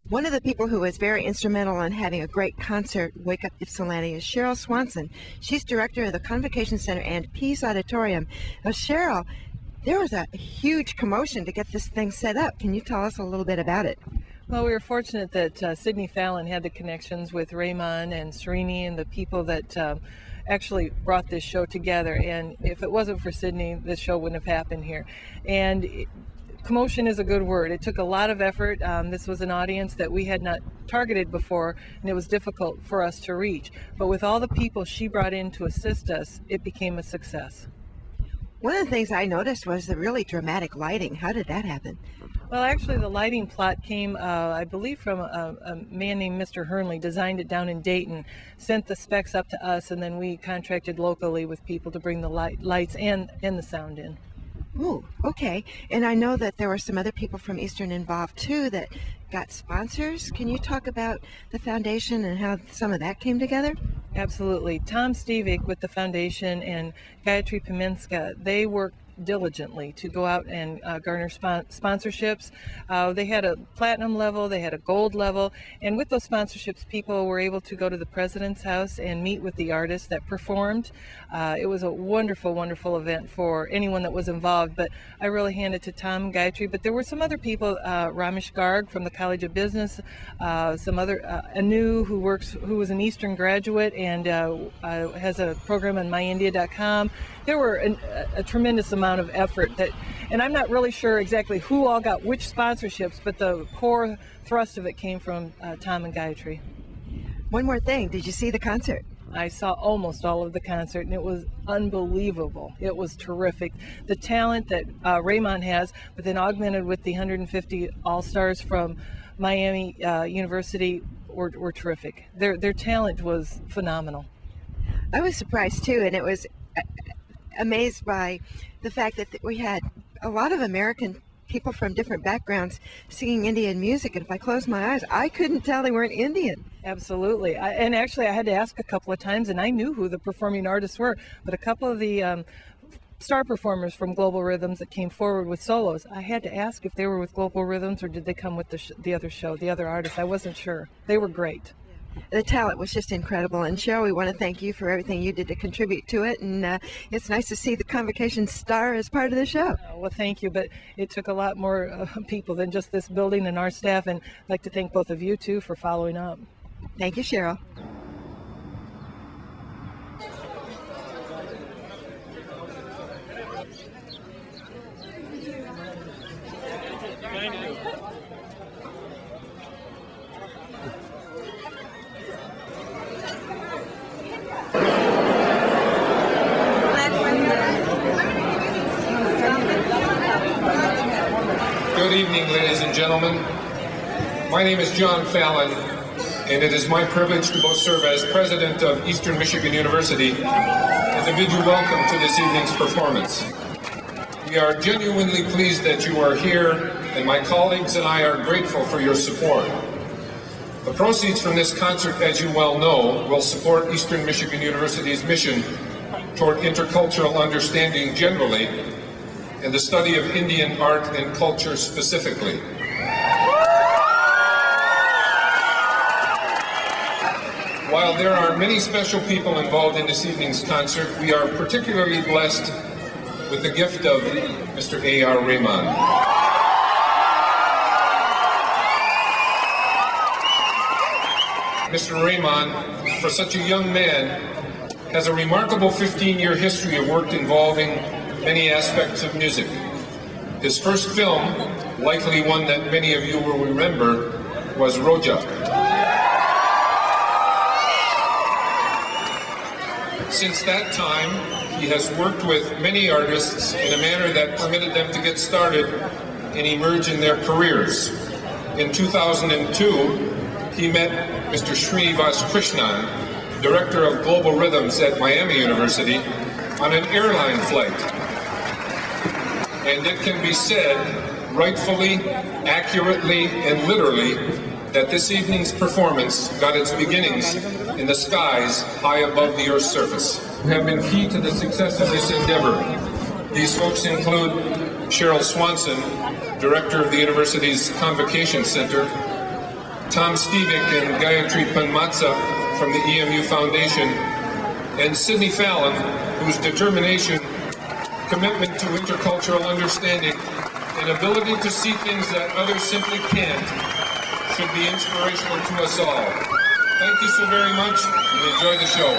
One of the people who was very instrumental in having a great concert, Wake Up Ypsilanti, is Cheryl Swanson. She's director of the Convocation Center and Peace Auditorium. Now, Cheryl, there was a huge commotion to get this thing set up. Can you tell us a little bit about it? Well, we were fortunate that Sidney Fallon had the connections with Rahman and Srini and the people that actually brought this show together. And if it wasn't for Sidney, this show wouldn't have happened here. And commotion is a good word. It took a lot of effort. This was an audience that we had not targeted before, and it was difficult for us to reach. But with all the people she brought in to assist us, it became a success. One of the things I noticed was the really dramatic lighting. How did that happen? Well, actually, the lighting plot came, I believe, from a man named Mr. Hernley, designed it down in Dayton, sent the specs up to us, and then we contracted locally with people to bring the lights and the sound in. Oh, okay. And I know that there were some other people from Eastern involved, too, that got sponsors. Can you talk about the foundation and how some of that came together? Absolutely. Tom Stevik with the foundation and Gayatri Piminska, they worked diligently to go out and garner sponsorships. They had a platinum level, they had a gold level, and with those sponsorships, people were able to go to the president's house and meet with the artists that performed. It was a wonderful, wonderful event for anyone that was involved, but I really hand it to Tom and Gayatri. But there were some other people, Ramesh Garg from the College of Business, some other, Anu who was an Eastern graduate and has a program on myindia.com. There were a tremendous amount of effort and I'm not really sure exactly who all got which sponsorships, but the core thrust of it came from Tom and Gayatri. One more thing, did you see the concert? I saw almost all of the concert, and it was unbelievable. It was terrific. The talent that Rahman has, but then augmented with the 150 all-stars from Miami University were terrific. Their talent was phenomenal. I was surprised too, and it was amazed by the fact that we had a lot of American people from different backgrounds singing Indian music, and if I closed my eyes, I couldn't tell they weren't Indian. Absolutely. And actually, I had to ask a couple of times, and I knew who the performing artists were, but a couple of the star performers from Global Rhythms that came forward with solos, I had to ask if they were with Global Rhythms or did they come with the other show, the other artists. I wasn't sure. They were great. The talent was just incredible, and Cheryl, we want to thank you for everything you did to contribute to it, and it's nice to see the Convocation star as part of the show. Well, thank you, but it took a lot more people than just this building and our staff, and I'd like to thank both of you, too, for following up. Thank you, Cheryl. Good evening, ladies and gentlemen. My name is John Fallon, and it is my privilege to both serve as president of Eastern Michigan University and to bid you welcome to this evening's performance. We are genuinely pleased that you are here, and my colleagues and I are grateful for your support. The proceeds from this concert, as you well know, will support Eastern Michigan University's mission toward intercultural understanding generally and the study of Indian art and culture specifically. While there are many special people involved in this evening's concert, we are particularly blessed with the gift of Mr. A.R. Rahman. Mr. Rahman, for such a young man, has a remarkable 15-year history of work involving many aspects of music. His first film, likely one that many of you will remember, was Roja. Since that time, he has worked with many artists in a manner that permitted them to get started and emerge in their careers. In 2002, he met Mr. Srinivas Krishnan, director of Global Rhythms at Miami University, on an airline flight. And it can be said, rightfully, accurately, and literally, that this evening's performance got its beginnings in the skies high above the Earth's surface. Who have been key to the success of this endeavor. These folks include Cheryl Swanson, director of the university's Convocation Center, Tom Stevick and Gayatri Panmatsa from the EMU Foundation, and Sidney Fallon, whose determination, commitment to intercultural understanding, and ability to see things that others simply can't should be inspirational to us all. Thank you so very much, and enjoy the show.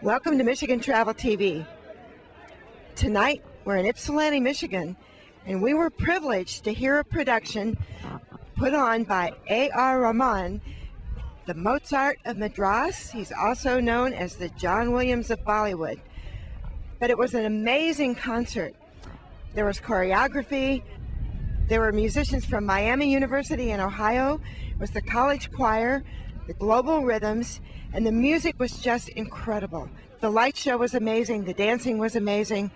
Welcome to Michigan Travel TV. Tonight, we're in Ypsilanti, Michigan, and we were privileged to hear a production put on by A.R. Rahman, the Mozart of Madras. He's also known as the John Williams of Bollywood. But it was an amazing concert. There was choreography. There were musicians from Miami University in Ohio. It was the college choir, the global rhythms, and the music was just incredible. The light show was amazing, the dancing was amazing,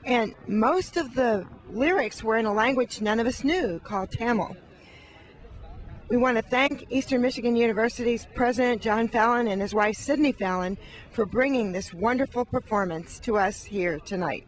and most of the lyrics were in a language none of us knew, called Tamil. We want to thank Eastern Michigan University's President John Fallon and his wife Sidney Fallon for bringing this wonderful performance to us here tonight.